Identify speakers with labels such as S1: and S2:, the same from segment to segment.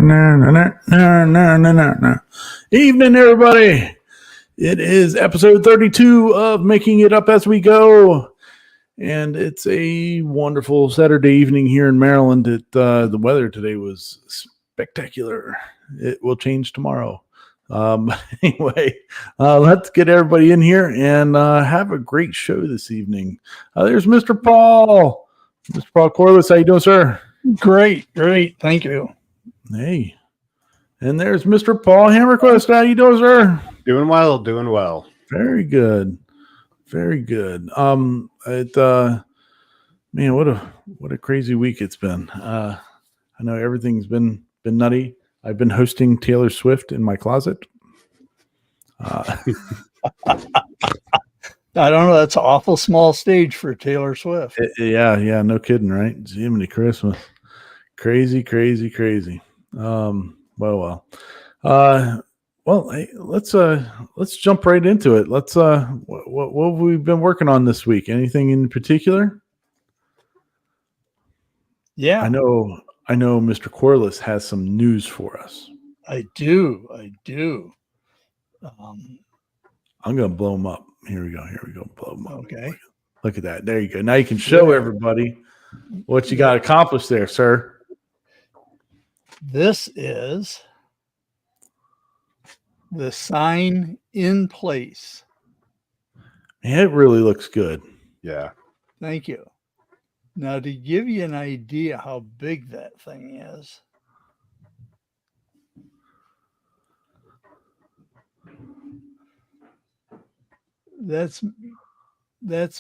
S1: Evening, everybody. It is episode 32 of Making It Up As We Go. And it's a wonderful Saturday evening here in Maryland. The weather today was spectacular. It will change tomorrow. Anyway, let's get everybody in here and have a great show this evening. There's Mr. Paul. Mr. Paul Corliss, how you doing, sir?
S2: Great. Thank you.
S1: Hey. And there's Mr. Paul Hammerquist. How you doing, sir?
S3: Doing well.
S1: Very good. Man, what a crazy week it's been. I know everything's been nutty. I've been hosting Taylor Swift in my closet.
S2: I don't know. That's an awful small stage for Taylor Swift.
S1: Yeah, no kidding, right? Jiminy Christmas. Crazy. Well. Hey, let's jump right into it. What have we been working on this week? Anything in particular?
S2: Yeah.
S1: I know Mr. Corliss has some news for us.
S2: I do.
S1: I'm going to blow him up. Here we go. Blow him up.
S2: Okay.
S1: Look at that. There you go. Now you can show everybody what you got accomplished there, sir.
S2: This is the sign in place.
S1: Man, it really looks good.
S3: Yeah.
S2: Thank you. Now, to give you an idea how big that thing is, that's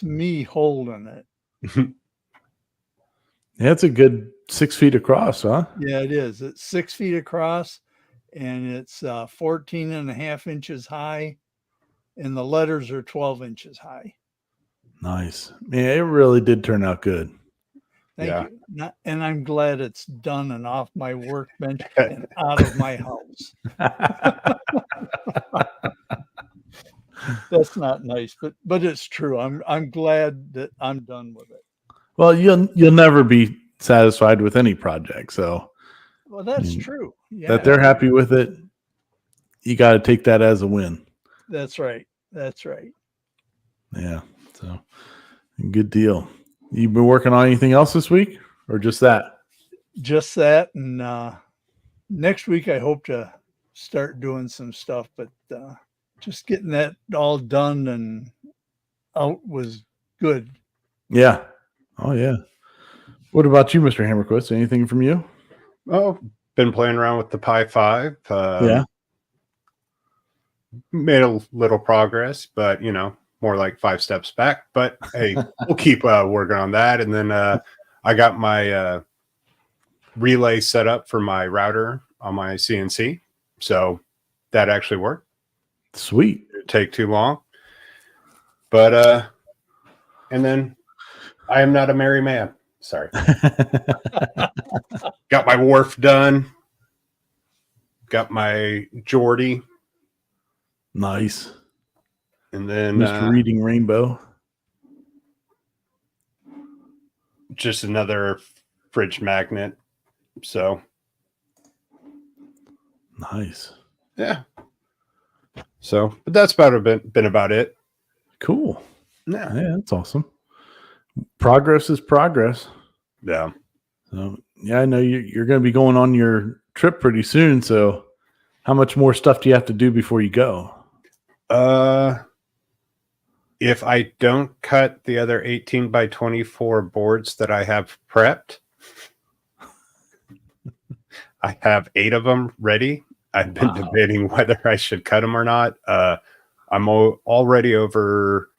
S2: me holding it.
S1: Yeah, it's a good 6 feet across, huh?
S2: Yeah, it is. It's 6 feet across, and it's 14 and a half inches high, and the letters are 12 inches high.
S1: Nice. Man, it really did turn out good.
S2: Thank you. And I'm glad it's done and off my workbench and out of my house. That's not nice, but it's true. I'm glad that I'm done with it.
S1: Well, you'll never be satisfied with any project, so.
S2: Well, that's true. Yeah.
S1: That they're happy with it, you got to take that as a win.
S2: That's right.
S1: Yeah, so good deal. You've been working on anything else this week, or just that?
S2: Just that, and next week I hope to start doing some stuff, but just getting that all done and out was good.
S1: Yeah. Oh, yeah. What about you, Mr. Hammerquist? Anything from you?
S3: Oh, been playing around with the Pi 5.
S1: Yeah.
S3: Made a little progress, but, more like 5 steps back. But, hey, we'll keep working on that. And then I got my relay set up for my router on my CNC. So that actually worked.
S1: Sweet.
S3: It didn't take too long. But, and then I am not a merry man. Sorry. Got my wharf done. Got my Geordie.
S1: Nice.
S3: And then
S1: Mr. Reading Rainbow.
S3: Just another fridge magnet. So
S1: nice.
S3: Yeah. So, but that's been about it.
S1: Cool.
S3: Yeah,
S1: that's awesome. Progress is progress.
S3: Yeah.
S1: So yeah, I know you're going to be going on your trip pretty soon. So how much more stuff do you have to do before you go?
S3: If I don't cut the other 18 by 24 boards that I have prepped, I have 8 of them ready. I've been debating whether I should cut them or not. I'm already over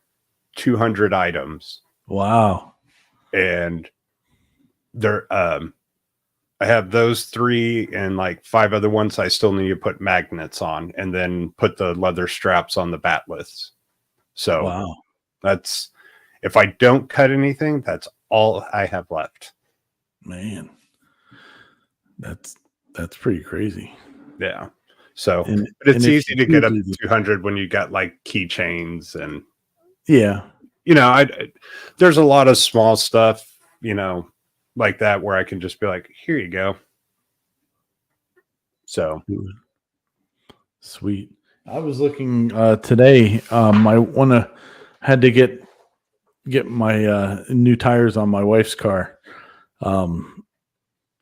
S3: 200 items.
S1: Wow.
S3: And there, I have those 3 and like 5 other ones I still need to put magnets on and then put the leather straps on the batliths. So
S1: wow.
S3: That's, if I don't cut anything, that's all I have left.
S1: Man, that's pretty crazy.
S3: Yeah. So, but it's easy to get up to 200 when you got like keychains and
S1: yeah,
S3: there's a lot of small stuff, like that where I can just be like, here you go. So
S1: Sweet. I was looking today. I had to get my new tires on my wife's car. I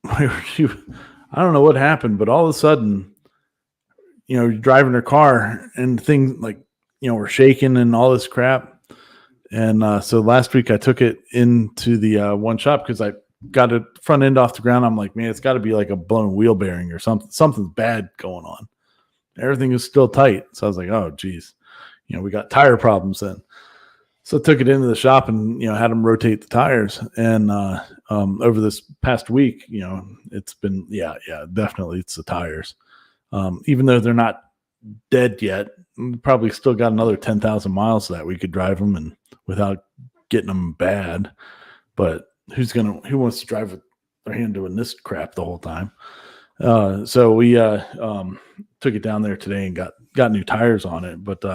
S1: don't know what happened, but all of a sudden, you're driving her car and things like, were shaking and all this crap. And so last week I took it into the one shop because I got a front end off the ground. I'm like, man, it's got to be like a blown wheel bearing or something. Something's bad going on. Everything is still tight. So I was like, oh, geez, we got tire problems then. So I took it into the shop and, had them rotate the tires. And over this past week, it's been, definitely it's the tires. Even though they're not dead yet, probably still got another 10,000 miles that we could drive them and without getting them bad. But who wants to drive with their hand doing this crap the whole time? So we took it down there today and got new tires on it. But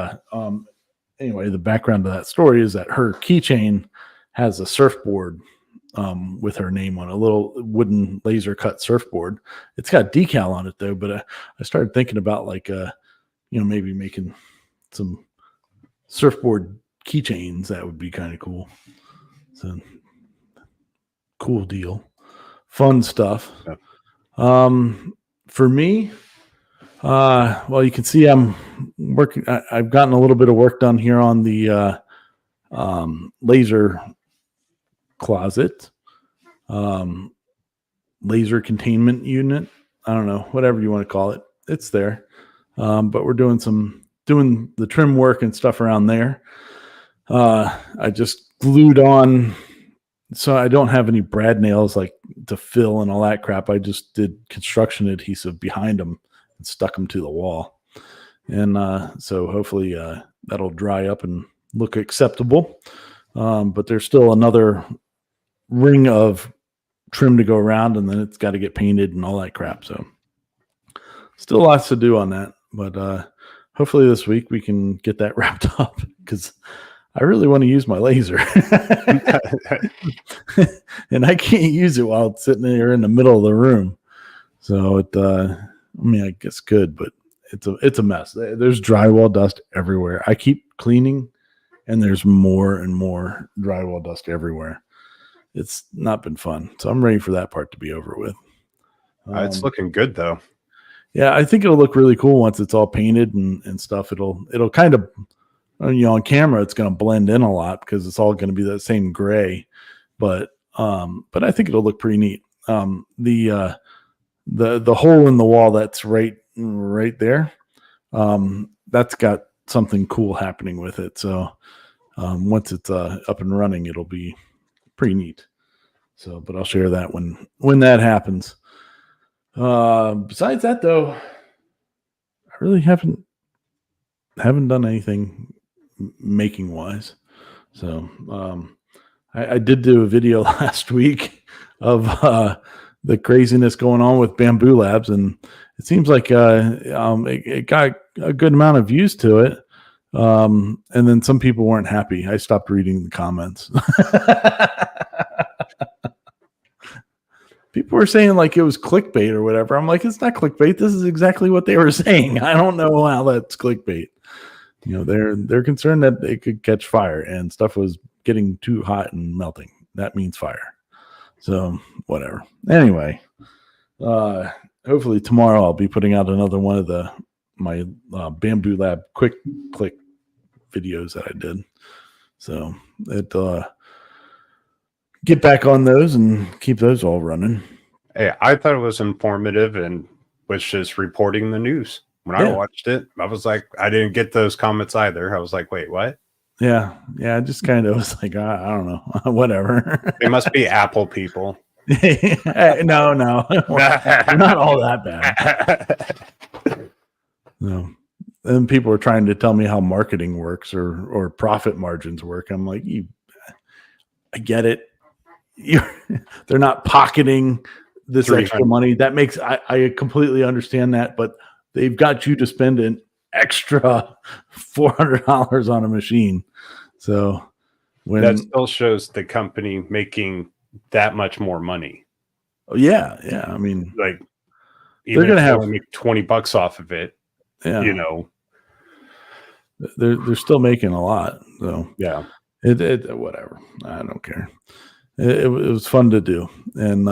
S1: anyway, the background to that story is that her keychain has a surfboard with her name on it, a little wooden laser cut surfboard. It's got decal on it though, but I started thinking about maybe making some surfboard keychains. That would be kind of cool. So cool deal, fun stuff. For me, well, you can see I'm working. I've gotten a little bit of work done here on the laser closet, laser containment unit. I don't know, whatever you want to call it. It's there. But we're doing the trim work and stuff around there. I just glued on, so I don't have any brad nails like to fill and all that crap. I just did construction adhesive behind them and stuck them to the wall. And so hopefully that'll dry up and look acceptable. But there's still another ring of trim to go around, and then it's got to get painted and all that crap. So still lots to do on that. But hopefully this week we can get that wrapped up because I really want to use my laser. And I can't use it while it's sitting there in the middle of the room. So I guess good, but it's a mess. There's drywall dust everywhere. I keep cleaning and there's more and more drywall dust everywhere. It's not been fun. So I'm ready for that part to be over with.
S3: It's looking good though.
S1: Yeah, I think it'll look really cool once it's all painted and stuff. It'll kind of, on camera, it's going to blend in a lot because it's all going to be that same gray. But I think it'll look pretty neat. The hole in the wall that's right there, that's got something cool happening with it. So once it's up and running, it'll be pretty neat. So, but I'll share that when that happens. Besides that, though, I really haven't done anything making wise. So I did do a video last week of the craziness going on with Bamboo Labs, and it seems like it got a good amount of views to it. And then some people weren't happy. I stopped reading the comments. People were saying like it was clickbait or whatever. I'm like, it's not clickbait. This is exactly what they were saying. I don't know how that's clickbait. They're concerned that it could catch fire and stuff was getting too hot and melting. That means fire. So whatever. Anyway, hopefully tomorrow I'll be putting out another one of my Bamboo Lab quick click videos that I did. So get back on those and keep those all running.
S3: Hey, I thought it was informative and was just reporting the news. When I watched it, I was like, I didn't get those comments either. I was like, wait, what?
S1: Yeah. I just kind of was like, I don't know, whatever.
S3: They must be Apple people.
S1: No, not all that bad. No. And people are trying to tell me how marketing works or profit margins work. I'm like, I get it. They're not pocketing this extra money. That makes I completely understand that, but they've got you to spend an extra $400 on a machine. So
S3: that still shows the company making that much more money.
S1: Yeah. I mean,
S3: like even
S1: gonna
S3: if they
S1: have
S3: only make $20 off of it,
S1: yeah,
S3: you know.
S1: they're still making a lot. So
S3: Yeah.
S1: it whatever. I don't care. It was fun to do, and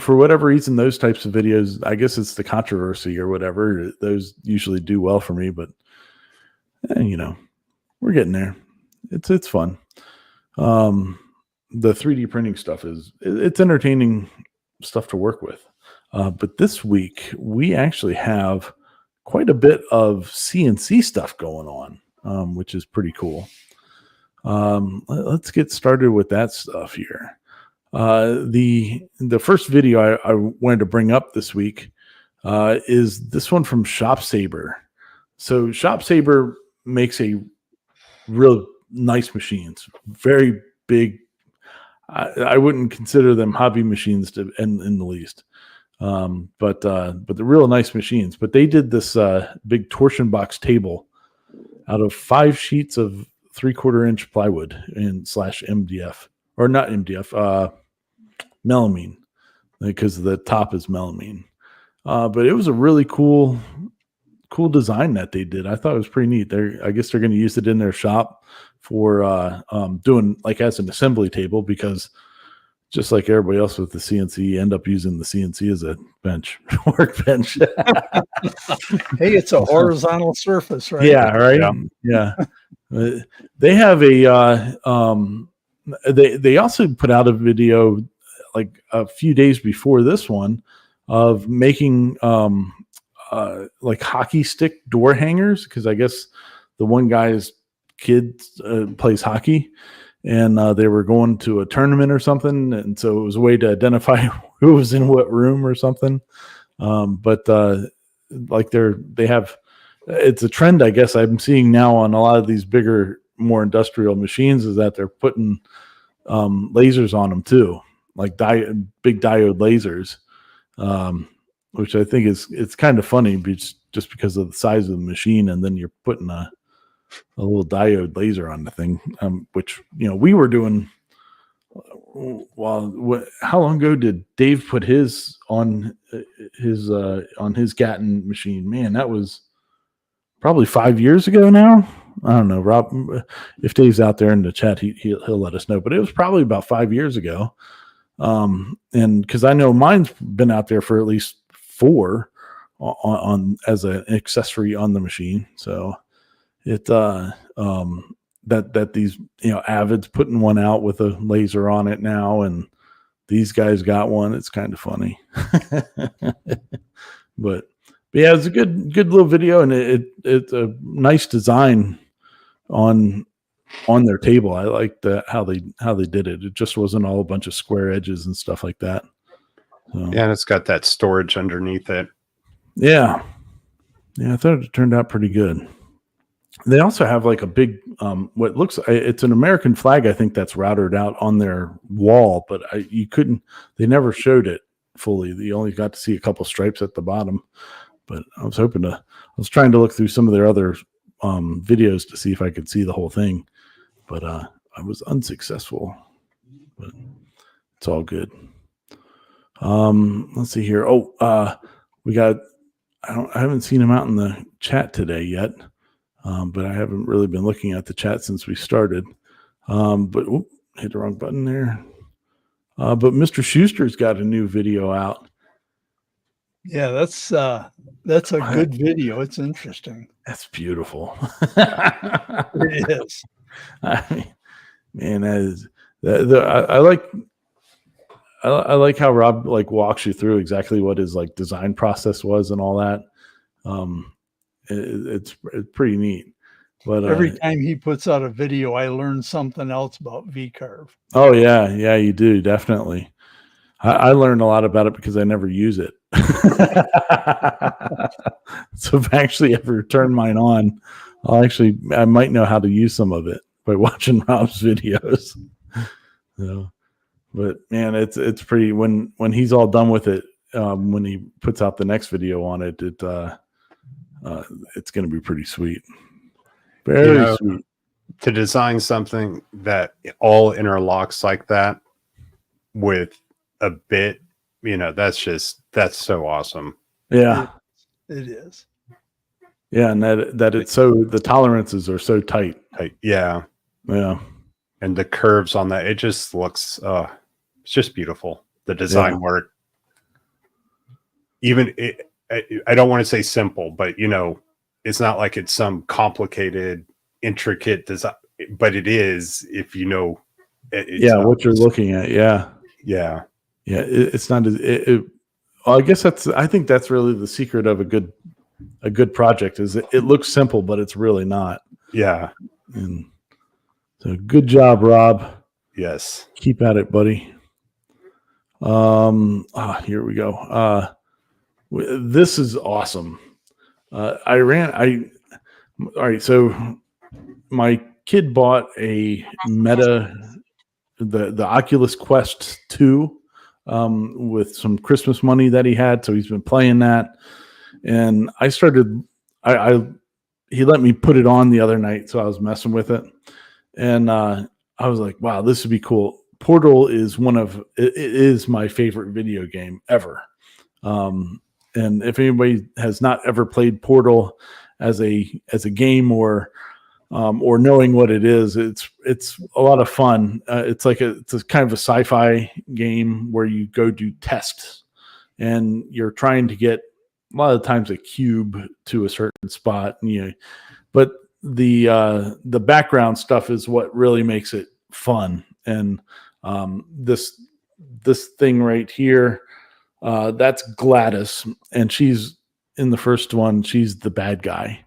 S1: for whatever reason, those types of videos, I guess it's the controversy or whatever. Those usually do well for me, but you know, we're getting there. It's fun. The 3D printing stuff it's entertaining stuff to work with. But this week we actually have quite a bit of CNC stuff going on, which is pretty cool. Let's get started with that stuff here. The first video I wanted to bring up this week is this one from Shop Saber. So Shop Saber makes a real nice machines, very big. I wouldn't consider them hobby machines in the least, but they're real nice machines. But they did this big torsion box table out of 5 sheets of 3/4 inch plywood and / MDF, or not MDF, melamine, because the top is melamine. But it was a really cool design that they did. I thought it was pretty neat. I guess they're going to use it in their shop for doing like as an assembly table, because just like everybody else with the CNC, you end up using the CNC as a workbench.
S2: Hey, it's a horizontal surface, right?
S1: Yeah, right. Yeah. They have they also put out a video like a few days before this one of making like hockey stick door hangers, because I guess the one guy's kid plays hockey, and they were going to a tournament or something, and so it was a way to identify who was in what room or something. But like they have, it's a trend, I guess, I'm seeing now on a lot of these bigger, more industrial machines, is that they're putting lasers on them too, like big diode lasers, which I think it's kind of funny, just because of the size of the machine, and then you're putting a little diode laser on the thing, which we were doing. How long ago did Dave put his on his Gatton machine? Man, that was probably 5 years ago now. I don't know, Rob. If Dave's out there in the chat, he'll let us know. But it was probably about 5 years ago. And because I know mine's been out there for at least 4 on as an accessory on the machine. So it that these Avid's putting one out with a laser on it now, and these guys got one. It's kind of funny. but yeah, it's a good little video, and it's a nice design on their table. I like how they did it. It just wasn't all a bunch of square edges and stuff like that. So,
S3: yeah, and it's got that storage underneath it.
S1: Yeah, I thought it turned out pretty good. They also have like a big, what looks, it's an American flag, I think, that's routed out on their wall, but they never showed it fully. You only got to see a couple stripes at the bottom. But I was trying to look through some of their other videos to see if I could see the whole thing, but I was unsuccessful. But it's all good. Let's see here. We got. I haven't seen him out in the chat today yet, but I haven't really been looking at the chat since we started. But hit the wrong button there. But Mr. Schuster's got a new video out.
S2: Yeah, that's a good video. It's interesting.
S1: That's beautiful.
S2: It is.
S1: I mean, man, I like how Rob walks you through exactly what his design process was and all that. It's pretty neat. But
S2: every time he puts out a video, I learn something else about V-carve.
S1: Oh yeah, you do, definitely. I learned a lot about it because I never use it. So if I actually ever turn mine on, I might know how to use some of it by watching Rob's videos. So, but man, it's pretty when he's all done with it. When he puts out the next video on it, it's going to be pretty sweet. Very sweet.
S3: To design something that all interlocks like that with a bit that's so awesome.
S1: Yeah.
S2: It is.
S1: Yeah. And that it's so, the tolerances are so tight.
S3: Yeah.
S1: Yeah.
S3: And the curves on that, it just looks, it's just beautiful. The design work, even I don't want to say simple, but it's not like it's some complicated, intricate design, but it is, if you know,
S1: what you're looking at. Yeah.
S3: Yeah.
S1: Yeah. It's not as, I guess I think that's really the secret of a good project is it looks simple, but it's really not.
S3: Yeah.
S1: And so good job, Rob.
S3: Yes.
S1: Keep at it, buddy. Here we go. This is awesome. All right. So my kid bought a the Oculus Quest 2 with some Christmas money that he had. So he's been playing that. And he let me put it on the other night. So I was messing with it. And I was like, wow, this would be cool. Portal is it is my favorite video game ever. And if anybody has not ever played Portal as a game or knowing what it is, it's a lot of fun. It's a kind of a sci-fi game where you go do tests and you're trying to get a lot of times a cube to a certain spot. But the background stuff is what really makes it fun. And this thing right here, that's Gladys, and she's in the first one. She's the bad guy.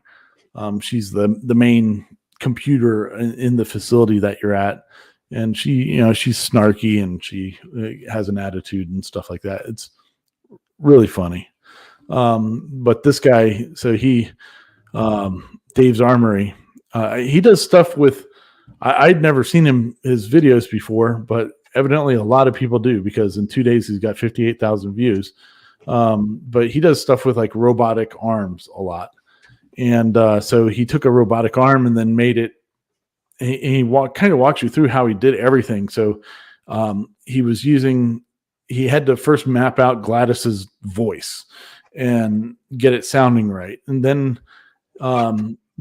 S1: She's the main computer in the facility that you're at, and she's snarky and she has an attitude and stuff like that. It's really funny. But this guy, so Dave's Armory, he does stuff with. I'd never seen his videos before, but evidently a lot of people do, because in 2 days he's got 58,000 views. But he does stuff with like robotic arms a lot. And so he took a robotic arm and then made it. He kind of walks you through how he did everything. So he had to first map out Gladys's voice and get it sounding right. And then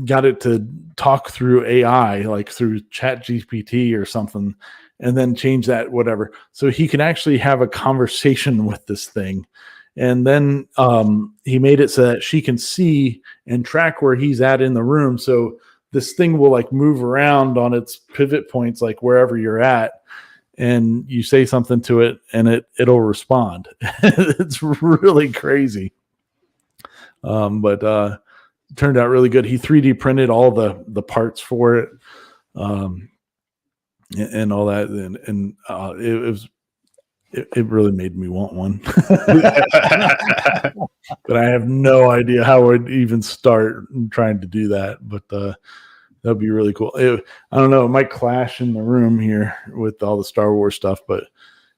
S1: got it to talk through AI, like through ChatGPT or something, and then change that, whatever. So he can actually have a conversation with this thing. And then he made it so that she can see and track where he's at in the room. So this thing will like move around on its pivot points, like wherever you're at, and you say something to it and it'll respond. It's really crazy. But it turned out really good. He 3D printed all the parts for it. And all that, and it really made me want one. But I have no idea how I'd even start trying to do that. But that'd be really cool. I don't know. It might clash in the room here with all the Star Wars stuff, but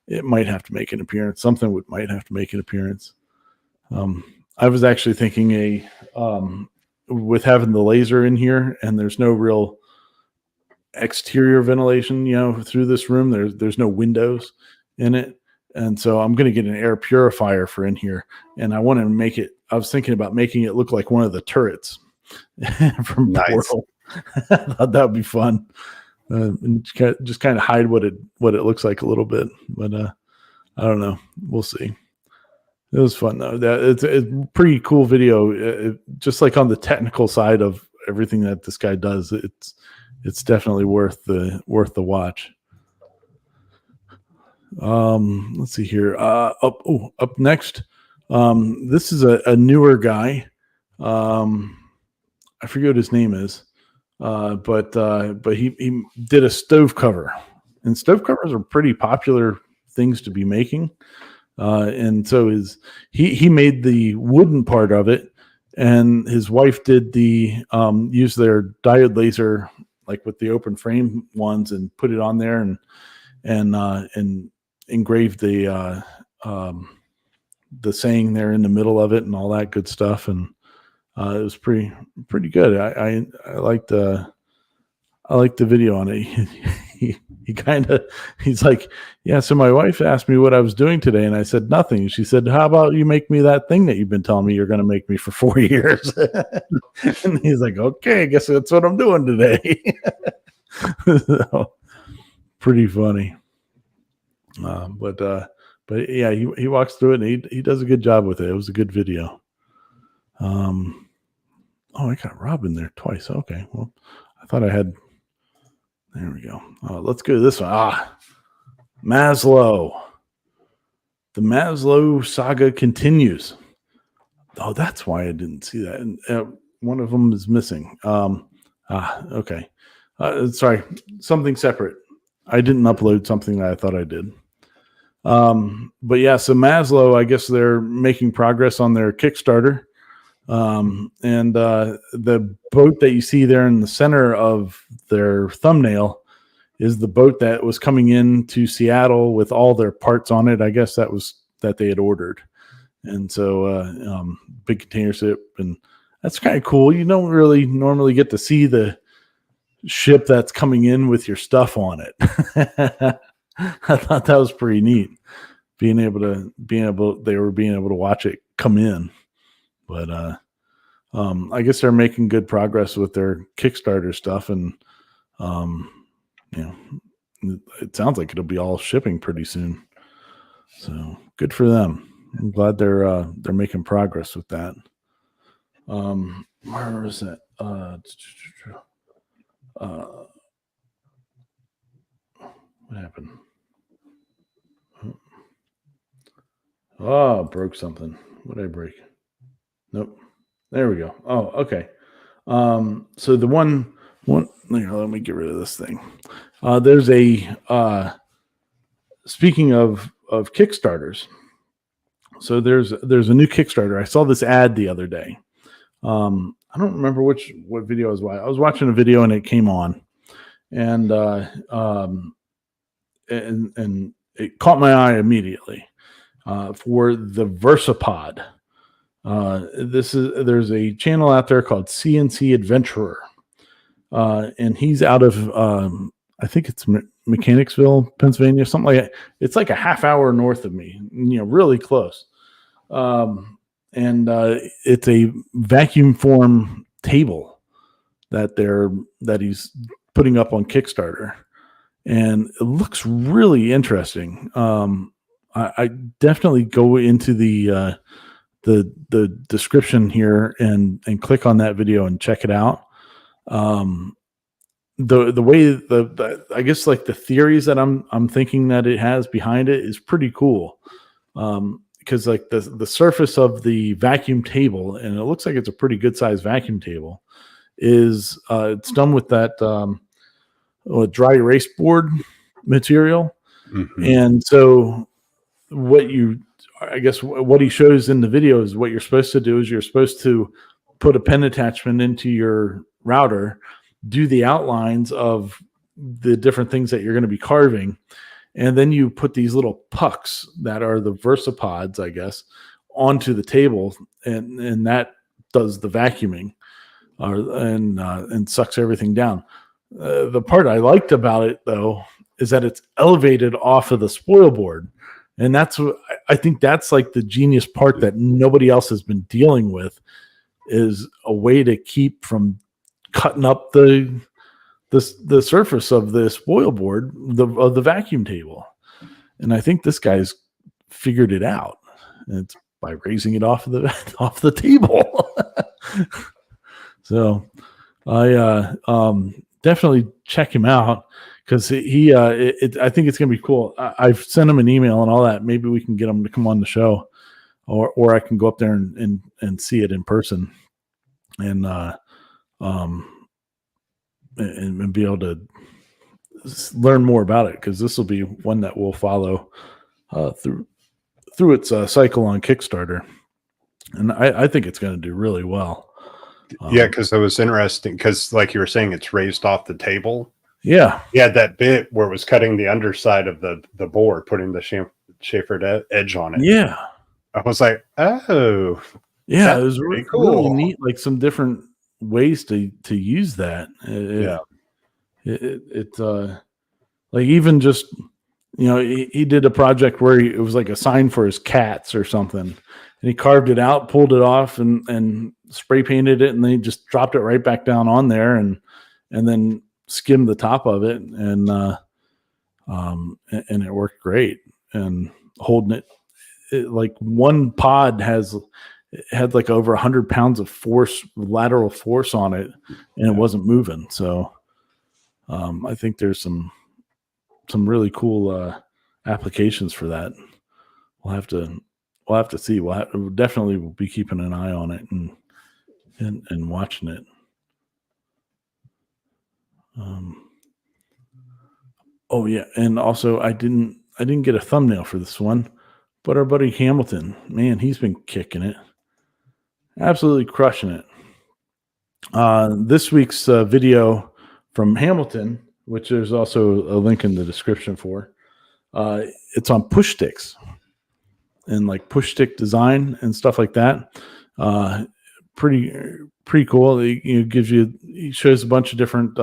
S1: it might have to make an appearance. Something might have to make an appearance. I was actually thinking with having the laser in here, and there's no real exterior ventilation, through this room. There's no windows in it. And so I'm going to get an air purifier for in here. And I want to I was thinking about making it look like one of the turrets from Portal. I thought that would be fun. And just kind of hide what it looks like a little bit. But I don't know. We'll see. It was fun though. It's a pretty cool video. Just like on the technical side of everything that this guy does, it's definitely worth the watch. Let's see here. Up next. This is a newer guy. I forget what his name is. But he did a stove cover, and stove covers are pretty popular things to be making. And so he made the wooden part of it, and his wife did the use their diode laser, like with the open frame ones, and put it on there and engraved the saying there in the middle of it and all that good stuff. And it was pretty good. I liked the video on it. he's like, yeah. So my wife asked me what I was doing today, and I said nothing. She said, "How about you make me that thing that you've been telling me you're going to make me for 4 years?" And he's like, "Okay, I guess that's what I'm doing today." So, pretty funny. But yeah, he walks through it and he does a good job with it. It was a good video. Oh, I got Robin there twice. Okay, well, I thought I had. There we go. Let's go to this one. Maslow. The Maslow saga continues. Oh, that's why I didn't see that. And one of them is missing. Okay. Sorry, something separate. I didn't upload something that I thought I did. But yeah, so Maslow, I guess they're making progress on their Kickstarter. And the boat that you see there in the center of their thumbnail is the boat that was coming into Seattle with all their parts on it. I guess that they had ordered. And so, big container ship, and that's kind of cool. You don't really normally get to see the ship that's coming in with your stuff on it. I thought that was pretty neat. They were being able to watch it come in. But I guess they're making good progress with their Kickstarter stuff, and it sounds like it'll be all shipping pretty soon. So good for them. I'm glad they're making progress with that. Where is that? What happened? Oh, broke something. What did I break? Nope. There we go. Oh, okay. So the one let me get rid of this thing. There's a speaking of Kickstarters. So there's a new Kickstarter. I saw this ad the other day. I don't remember what video I was watching. I was watching a video and it came on, and it caught my eye immediately for the Versapod. There's a channel out there called CNC Adventurer, and he's out of I think it's Mechanicsville, Pennsylvania, something like that. It's like a half hour north of me, really close. And it's a vacuum form table that he's putting up on Kickstarter, and it looks really interesting. I definitely go into the description here and click on that video and check it out. The way I guess like the theories that I'm thinking that it has behind it is pretty cool. Because like the surface of the vacuum table, and it looks like it's a pretty good sized vacuum table, is it's done with that dry erase board material. Mm-hmm. And so what he shows in the video is what you're supposed to do is you're supposed to put a pen attachment into your router, do the outlines of the different things that you're going to be carving, and then you put these little pucks that are the Versapods, I guess, onto the table, and that does the vacuuming, and sucks everything down. The part I liked about it, though, is that it's elevated off of the spoil board, and that's what I think that's like the genius part that nobody else has been dealing with, is a way to keep from cutting up the surface of the spoil board of the vacuum table. And I think this guy's figured it out. And it's by raising it off the table. So I definitely check him out, because I think it's gonna be cool. I've sent him an email and all that. Maybe we can get him to come on the show, or I can go up there and see it in person, and be able to learn more about it, because this will be one that we'll follow through its cycle on Kickstarter, and I think it's going to do really well.
S3: Yeah, because it was interesting, because like you were saying, it's raised off the table.
S1: Yeah,
S3: he had that bit where it was cutting the underside of the board, putting the chamfered edge on it.
S1: Yeah,
S3: I was like, oh,
S1: yeah, it was really cool. Really neat, like some different ways to use that. Like even just, he did a project where it was like a sign for his cats or something, and he carved it out, pulled it off, and spray painted it, and then he just dropped it right back down on there, and then skimmed the top of it, and it worked great. And holding it like one pod had like over 100 pounds of lateral force on it, and it wasn't moving. So I think there's some really cool applications for that. We'll have to see. We'll definitely be keeping an eye on it and watching it. Oh yeah, and also I didn't get a thumbnail for this one, but our buddy Hamilton, man, he's been kicking it, absolutely crushing it. This week's video from Hamilton, which there's also a link in the description for, it's on push sticks and like push stick design and stuff like that. Pretty cool. He shows a bunch of different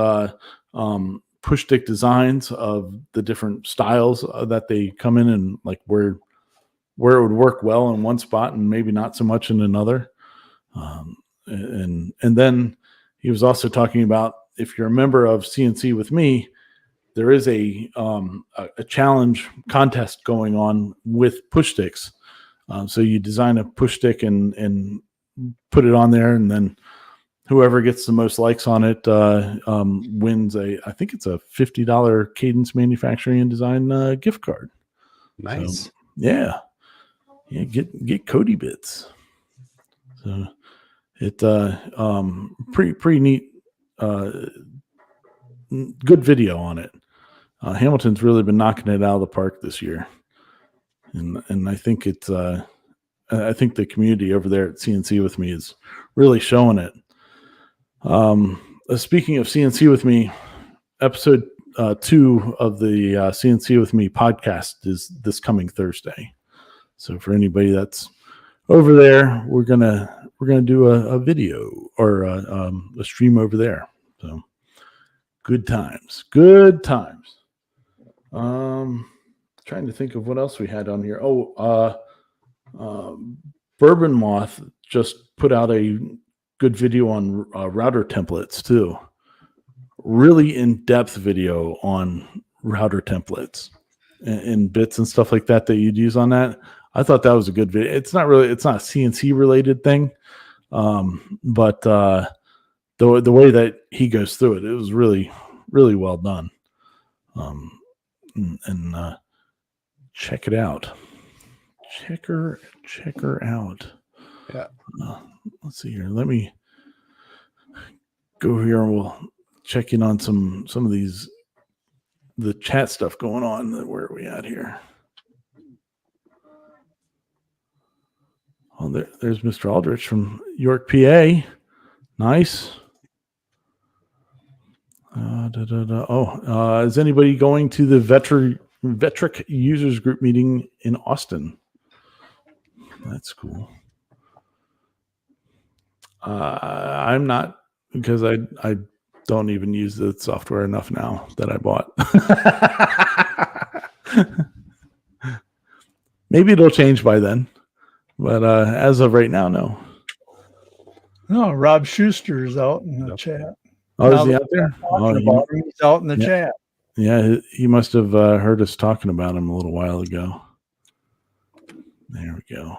S1: push stick designs of the different styles that they come in, and like where it would work well in one spot and maybe not so much in another. And then he was also talking about, if you're a member of CNC with me, there is a challenge contest going on with push sticks. So you design a push stick and put it on there, and then whoever gets the most likes on it wins I think it's a $50 Cadence Manufacturing and Design gift card.
S3: Nice.
S1: So, yeah. Get Cody bits. So it pretty neat. Good video on it. Hamilton's really been knocking it out of the park this year, and I think I think the community over there at CNC with me is really showing it. Speaking of CNC with me, episode 2 of the CNC with me podcast is this coming Thursday. So for anybody that's over there, we're gonna do a video or a stream over there. So good times. Trying to think of what else we had on here. Bourbon Moth just put out a good video on router templates too. Really in-depth video on router templates and bits and stuff like that you'd use on that. I thought that was a good video. It's not a CNC related thing, but the way that he goes through it, it was really, really well done. And check it out. Check her out.
S3: Yeah.
S1: Let's see here. Let me go here and we'll check in on some of the chat stuff going on. Where are we at here? Oh, there's Mr. Aldrich from York, PA. Nice. Is anybody going to the Vetric Users Group meeting in Austin? That's cool. I'm not, because I don't even use the software enough now that I bought. Maybe it'll change by then, but as of right now, no.
S2: No, Rob Schuster is out in the chat.
S1: Oh, is he out there? Oh,
S2: he's out in the chat.
S1: Yeah, he must have heard us talking about him a little while ago. There we go.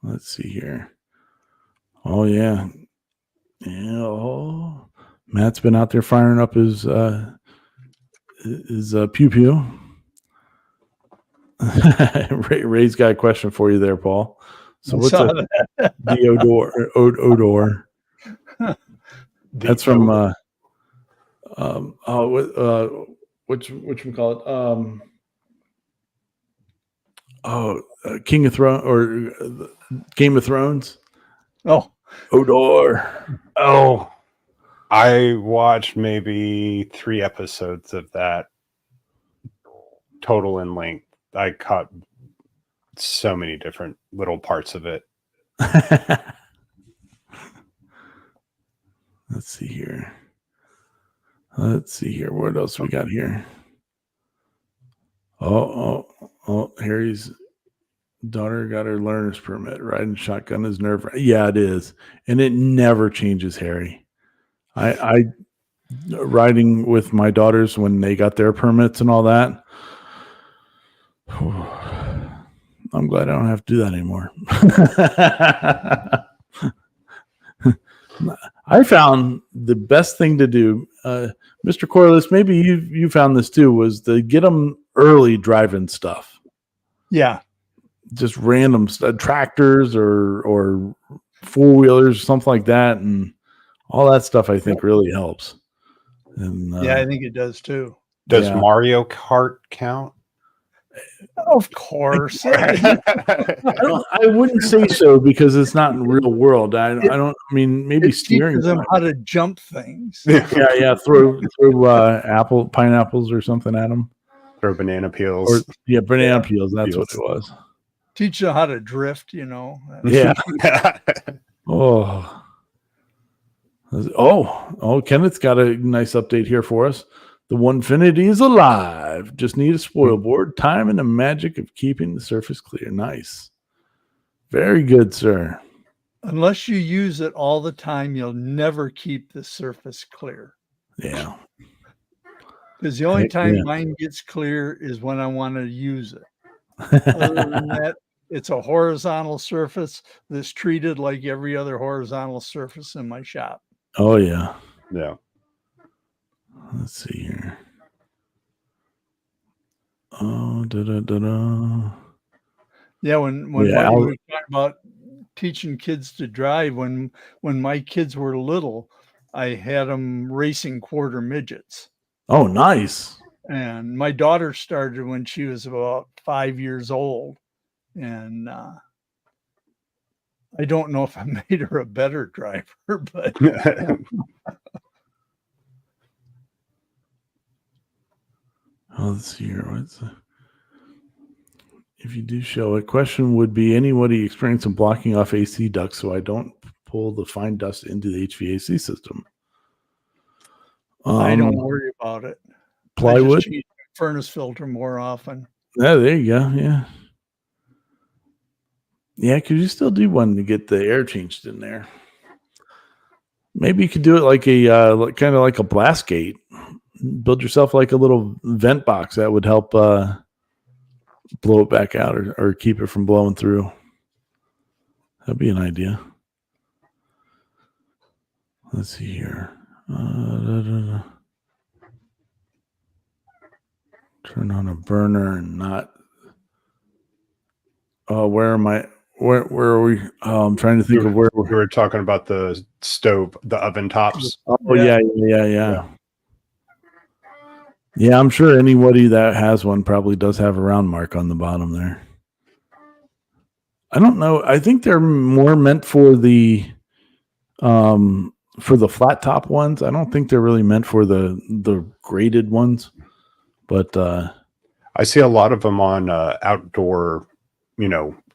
S1: Let's see here. Oh, yeah. Yeah. Oh, Matt's been out there firing up his pew pew. Ray's got a question for you there, Paul. So what's the odor? That's from which we call it? King of Thrones or Game of Thrones.
S2: Oh,
S1: odor.
S3: Oh, I watched maybe 3 episodes of that total in length. I caught so many different little parts of it.
S1: Let's see here. What else we got here? Harry's daughter got her learner's permit. Riding shotgun is nerve. Yeah, it is, and it never changes, Harry. I riding with my daughters when they got their permits and all that. I'm glad I don't have to do that anymore. I found the best thing to do, Mr. Corliss, maybe you found this too, was to get them early driving stuff.
S2: Yeah.
S1: Just random tractors or four-wheelers, something like that. And all that stuff, I think, really helps. And
S2: Yeah, I think it does too.
S3: Does Mario Kart count?
S2: Of course.
S1: I wouldn't say so because it's not in real world. I mean, maybe
S2: It
S1: steering
S2: teaches them how to jump things.
S1: Yeah. Throw pineapples or something at them.
S3: Throw banana peels.
S1: Banana peels. That's what it was.
S2: Teach them how to drift, you know.
S1: Yeah. Kenneth's got a nice update here for us. The Onefinity is alive. Just need a spoil board, time, and the magic of keeping the surface clear. Nice. Very good, sir.
S2: Unless you use it all the time, you'll never keep the surface clear.
S1: Yeah.
S2: Because the only time mine gets clear is when I want to use it. Other than that, it's a horizontal surface that's treated like every other horizontal surface in my shop.
S1: Oh, yeah.
S3: Yeah.
S1: Let's see here. Oh, da-da-da-da.
S2: Yeah, when we were talking about teaching kids to drive, when my kids were little, I had them racing quarter midgets.
S1: Oh, nice.
S2: And my daughter started when she was about 5 years old. And I don't know if I made her a better driver, but
S1: let's see here. If you do show it, question would be anybody experiencing blocking off AC ducts so I don't pull the fine dust into the HVAC system?
S2: I don't worry about it.
S1: Plywood?
S2: I just change the furnace filter more often.
S1: Yeah, there you go. Yeah. Yeah, because you still do want to get the air changed in there. Maybe you could do it like a kind of like a blast gate. Build yourself like a little vent box that would help blow it back out or keep it from blowing through. That'd be an idea. Let's see here. Turn on a burner and not. Where am I? Where are we? I'm trying to think of where
S3: we were talking about the stove, the oven tops.
S1: Oh, yeah. Yeah, I'm sure anybody that has one probably does have a round mark on the bottom there. I don't know. I think they're more meant for the flat top ones. I don't think they're really meant for the graded ones. But
S3: I see a lot of them on outdoor,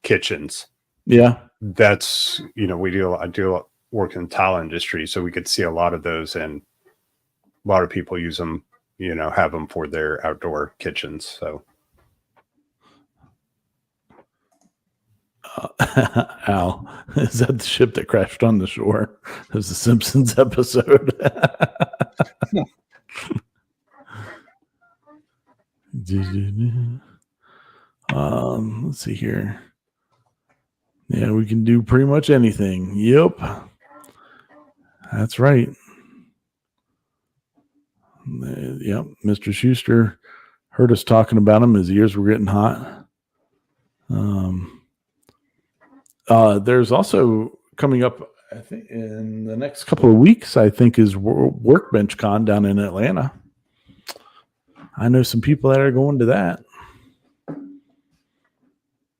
S3: kitchens.
S1: Yeah.
S3: That's, I do work in the tile industry, so we could see a lot of those, and a lot of people use them, have them for their outdoor kitchens. So
S1: Al, is that the ship that crashed on the shore? It was the Simpsons episode. Let's see here. Yeah, we can do pretty much anything. Yep. That's right. Yep. Mr. Schuster heard us talking about him. His ears were getting hot. There's also coming up, I think, in the next couple of weeks, I think, is Workbench Con down in Atlanta. I know some people that are going to that.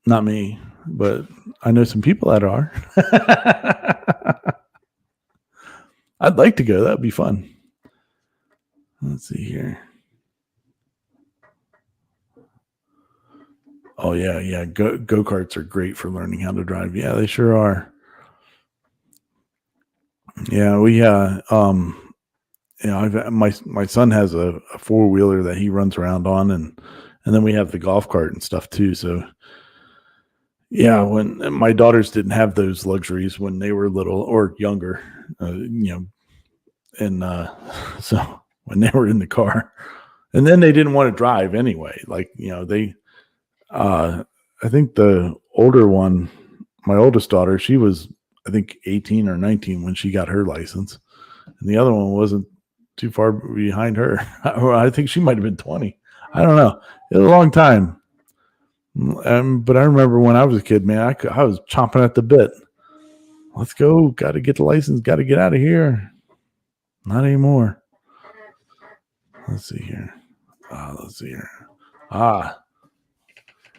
S1: Not me, but I know some people that are. I'd like to go. That'd be fun. Let's see here. Oh, yeah. Go-karts are great for learning how to drive. Yeah, they sure are. Yeah, my son has a four-wheeler that he runs around on, and And then we have the golf cart and stuff too. So yeah, when my daughters didn't have those luxuries when they were little or younger, and so when they were in the car, and then they didn't want to drive anyway. Like, I think the older one, my oldest daughter, she was, I think 18 or 19 when she got her license. And the other one wasn't too far behind her. I think she might've been 20. I don't know. It was a long time. But I remember when I was a kid, man, I was chomping at the bit. Let's go. Got to get the license. Got to get out of here. Not anymore. Let's see here.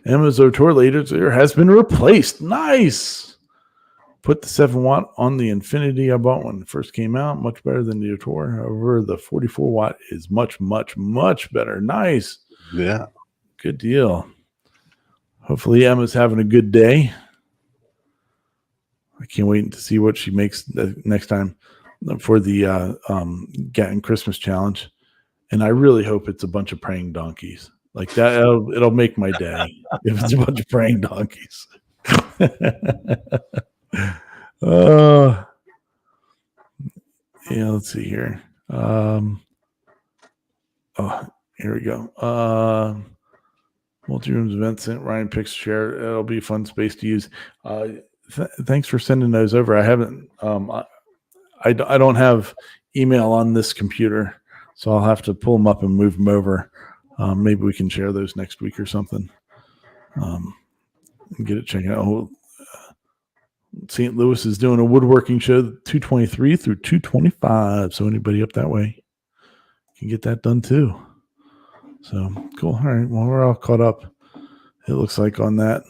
S1: Emma's O'Toole laser has been replaced. Nice. Put the 7-watt on the Infinity I bought when it first came out. Much better than the O'Toole. However, the 44-watt is much, much, much better. Nice.
S3: Yeah.
S1: Good deal. Hopefully Emma's having a good day. I can't wait to see what she makes the next time for the Gatton Christmas challenge. And I really hope it's a bunch of praying donkeys. Like that, it'll make my day if it's a bunch of praying donkeys. Yeah, let's see here. Here we go. Multi-rooms event sent Ryan picks share. It'll be a fun space to use. Thanks for sending those over. I haven't. I don't have email on this computer, so I'll have to pull them up and move them over. Maybe we can share those next week or something. And get it checked out. St. Louis is doing a woodworking show 223 through 225. So anybody up that way can get that done too. So cool. All right. Well, we're all caught up. It looks like on that.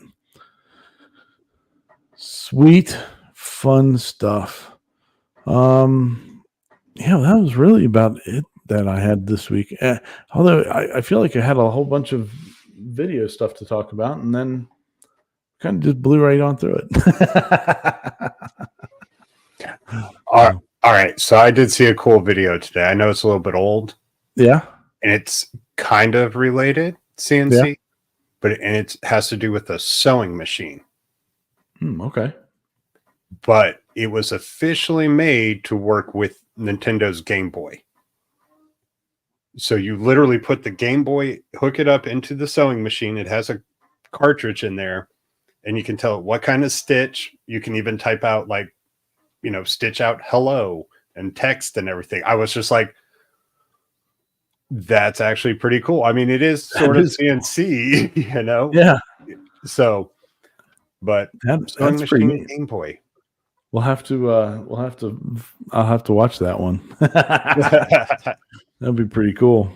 S1: Sweet, fun stuff. Yeah, that was really about it that I had this week. Although I feel like I had a whole bunch of video stuff to talk about, and then kind of just blew right on through it.
S3: All right. So I did see a cool video today. I know it's a little bit old.
S1: Yeah.
S3: And it's kind of related CNC, but it has to do with a sewing machine.
S1: Okay.
S3: But it was officially made to work with Nintendo's Game Boy. So you literally put the Game Boy, hook it up into the sewing machine. It has a cartridge in there, and you can tell what kind of stitch. You can even type out stitch out hello and text and everything. I was just like, that's actually pretty cool. I mean, it is sort of CNC,
S1: Yeah.
S3: So, but
S1: that's pretty neat.
S3: Game Boy.
S1: I'll have to watch that one. That'd be pretty cool.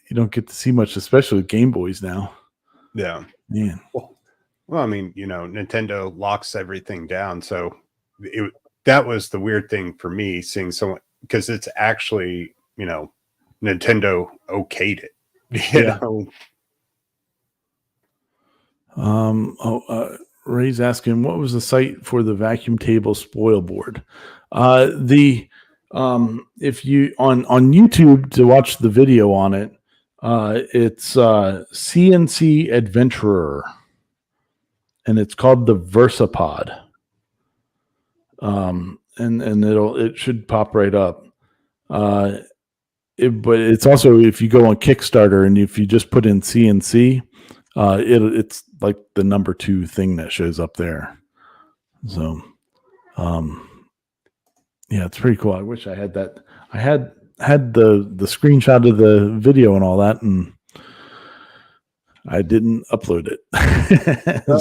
S1: You don't get to see much, especially with Game Boys now.
S3: Yeah.
S1: Man.
S3: Well, I mean, Nintendo locks everything down. So that was the weird thing for me, seeing someone, because it's actually, Nintendo okayed it.
S1: Ray's asking, what was the site for the vacuum table spoil board? If you on YouTube to watch the video on it, it's CNC Adventurer, and it's called the VersaPod. And it should pop right up. But it's also, if you go on Kickstarter and if you just put in CNC, it's like the number 2 thing that shows up there. So, yeah, it's pretty cool. I wish I had that. I had the screenshot of the video and all that, and I didn't upload it.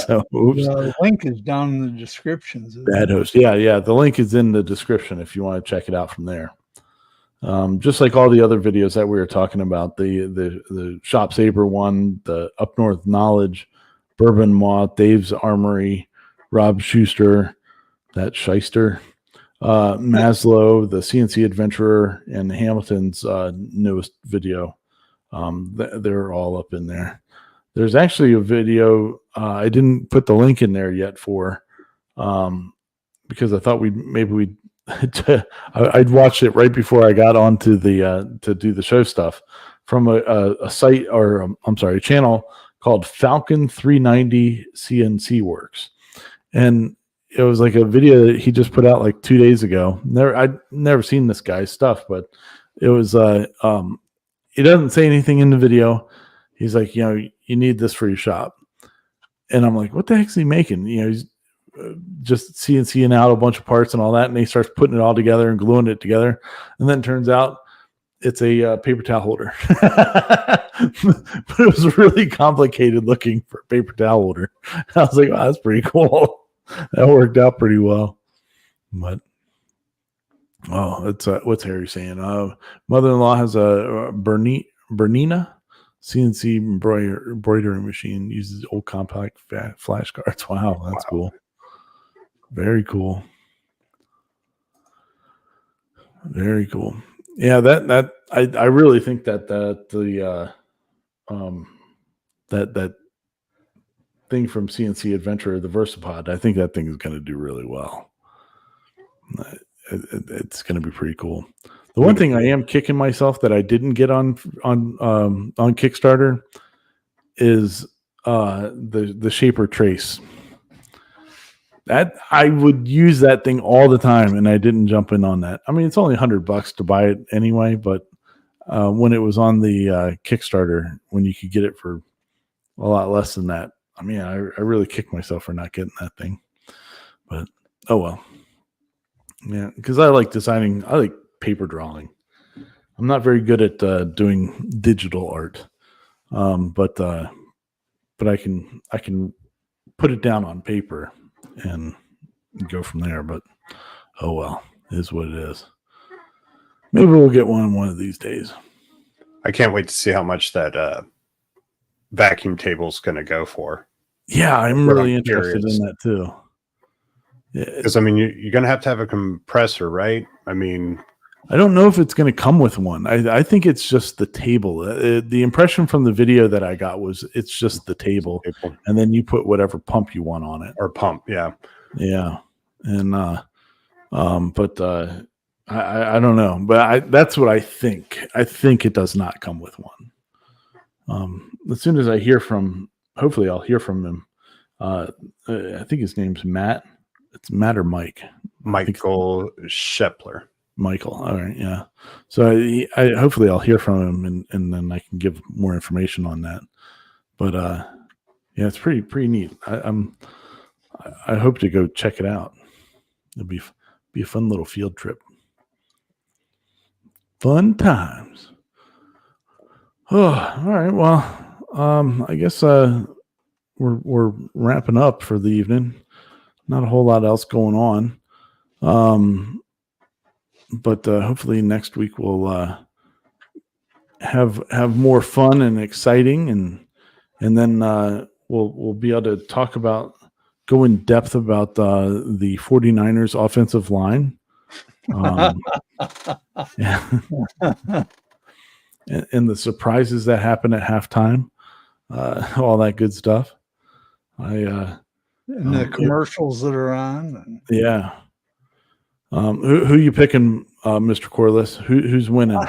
S1: So, oops.
S2: The link is down in the descriptions.
S1: Bad host. Yeah. The link is in the description if you want to check it out from there. Just like all the other videos that we were talking about, the Shop Saber one, the Up North Knowledge, Bourbon Moth, Dave's Armory, Rob Schuster, that Shyster, Maslow, the CNC Adventurer, and Hamilton's newest video. They're all up in there. There's actually a video I didn't put the link in there yet for, because I thought I'd watched it right before I got onto the to do the show stuff. from a site, or a channel called Falcon390 CNC Works. And it was like a video that he just put out like 2 days ago. I'd never seen this guy's stuff, but it was he doesn't say anything in the video. He's like, you need this for your shop. And I'm like, what the heck's he making? He's just CNCing out a bunch of parts and all that. And he starts putting it all together and gluing it together. And then it turns out it's a paper towel holder. But it was really complicated looking for a paper towel holder. I was like, wow, that's pretty cool. That worked out pretty well. But it's what's Harry saying? Mother-in-law has a Bernina CNC embroidery machine, uses old compact flashcards. Wow, that's cool. Very cool. Very cool. Yeah, that I really think that that thing from CNC Adventure, the Versapod, I think that thing is going to do really well. It's going to be pretty cool. The one thing I am kicking myself that I didn't get on Kickstarter is the Shaper Trace. That I would use that thing all the time, and I didn't jump in on that. I mean, it's only $100 to buy it anyway, but when it was on the Kickstarter, when you could get it for a lot less than that, I mean, I really kicked myself for not getting that thing. But oh well. Yeah, because I like designing. I like paper drawing. I'm not very good at doing digital art, but I can put it down on paper and go from there. But oh well, it is what it is. Maybe we'll get one of these days.
S3: I can't wait to see how much that vacuum table is going to go for.
S1: Yeah, I'm really interested in that too.
S3: Because I mean, you're going to have a compressor, right? I mean,
S1: I don't know if it's going to come with one. I think it's just the table. The impression from the video that I got was it's just the table, and then you put whatever pump you want on it.
S3: Or pump, yeah.
S1: Yeah. And but I don't know. But that's what I think. I think it does not come with one. As soon as I hear from, hopefully I'll hear from him. I think his name's Matt. It's Matt or Mike.
S3: Michael Shepler.
S1: Michael. All right. Yeah. So I hopefully I'll hear from him and then I can give more information on that. But yeah, it's pretty neat. I hope to go check it out. It'll be a fun little field trip. Fun times. Oh, all right. Well, I guess we're wrapping up for the evening. Not a whole lot else going on. But hopefully next week we'll have more fun and exciting, and then we'll be able to go in depth about the 49ers offensive line. Yeah. and the surprises that happen at halftime, all that good stuff.
S2: And the commercials that are on.
S1: Yeah. Who you picking, Mr. Corliss? Who's winning?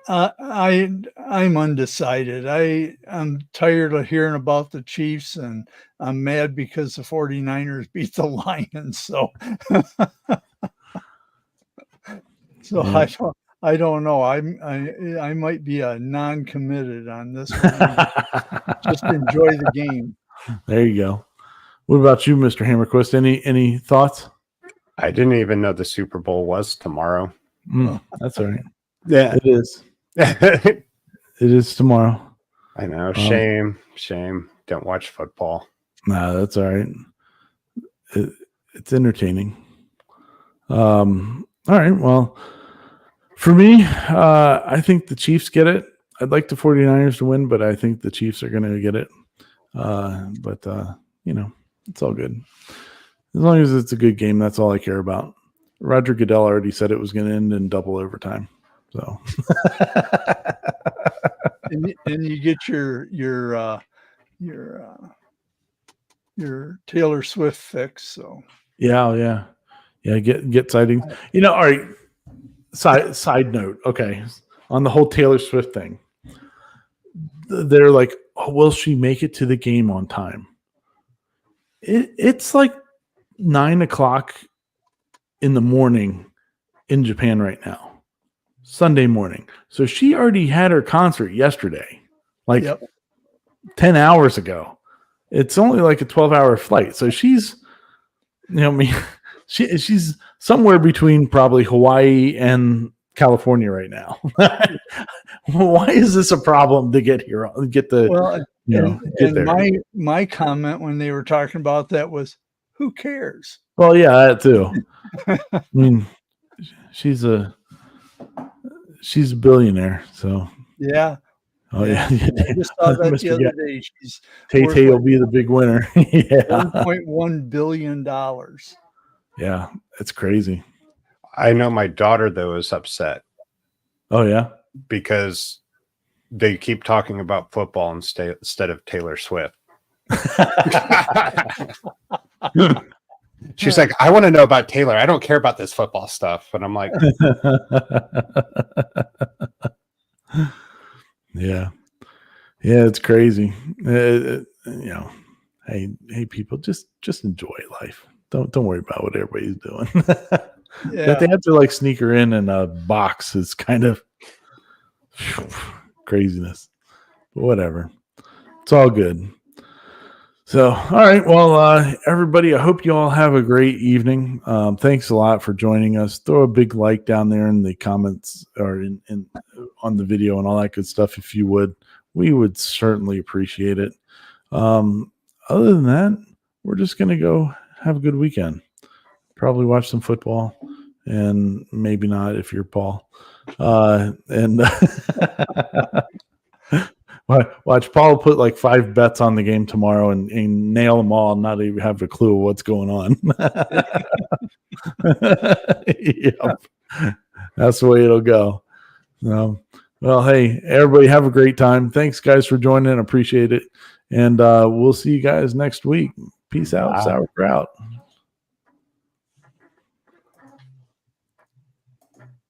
S2: I'm undecided. I'm tired of hearing about the Chiefs, and I'm mad because the 49ers beat the Lions. So, yeah. I don't know. I might be a non-committed on this one. Just enjoy the game.
S1: There you go. What about you, Mr. Hammerquist? Any thoughts?
S3: I didn't even know the Super Bowl was tomorrow.
S1: That's all right.
S3: Yeah,
S1: it is. It is tomorrow.
S3: I know. Shame. Don't watch football.
S1: Nah, that's all right. It's entertaining. All right. Well, for me, I think the Chiefs get it. I'd like the 49ers to win, but I think the Chiefs are going to get it. But it's all good. As long as it's a good game, that's all I care about. Roger Goodell already said it was going to end in double overtime. So,
S2: and you get your Taylor Swift fix. So
S1: yeah. Get sightings. All right. Side note. Okay, on the whole Taylor Swift thing, they're like, oh, will she make it to the game on time? It's like 9:00 in the morning in Japan right now, Sunday morning. So she already had her concert yesterday, like 10 hours ago. It's only like a 12-hour flight. So she's, she's somewhere between probably Hawaii and California right now. Why is this a problem to get here? Get there.
S2: My comment when they were talking about that was, who cares?
S1: Well, yeah, that too. I mean, she's a billionaire, so
S2: yeah.
S1: Oh yeah.
S2: I just saw that the other day. She's
S1: Tay will be the big winner. Yeah.
S2: $1.1 billion.
S1: Yeah, it's crazy.
S3: I know my daughter though is upset.
S1: Oh yeah,
S3: because they keep talking about football instead of Taylor Swift. She's like, I want to know about Taylor. I don't care about this football stuff. And I'm like,
S1: yeah, it's crazy. Hey, people, just enjoy life. Don't worry about what everybody's doing. That they have to like sneak her in a box is kind of craziness, but whatever. It's all good. So, all right. Well, everybody, I hope you all have a great evening. Thanks a lot for joining us. Throw a big like down there in the comments or in on the video and all that good stuff. If you would, we would certainly appreciate it. Other than that, we're just going to go have a good weekend. Probably watch some football and maybe not if you're Paul. And watch Paul put like 5 bets on the game tomorrow and nail them all and not even have a clue what's going on. Yep. That's the way it'll go. Well, hey, everybody have a great time. Thanks guys for joining. Appreciate it. And we'll see you guys next week. Peace out. Sauerkraut.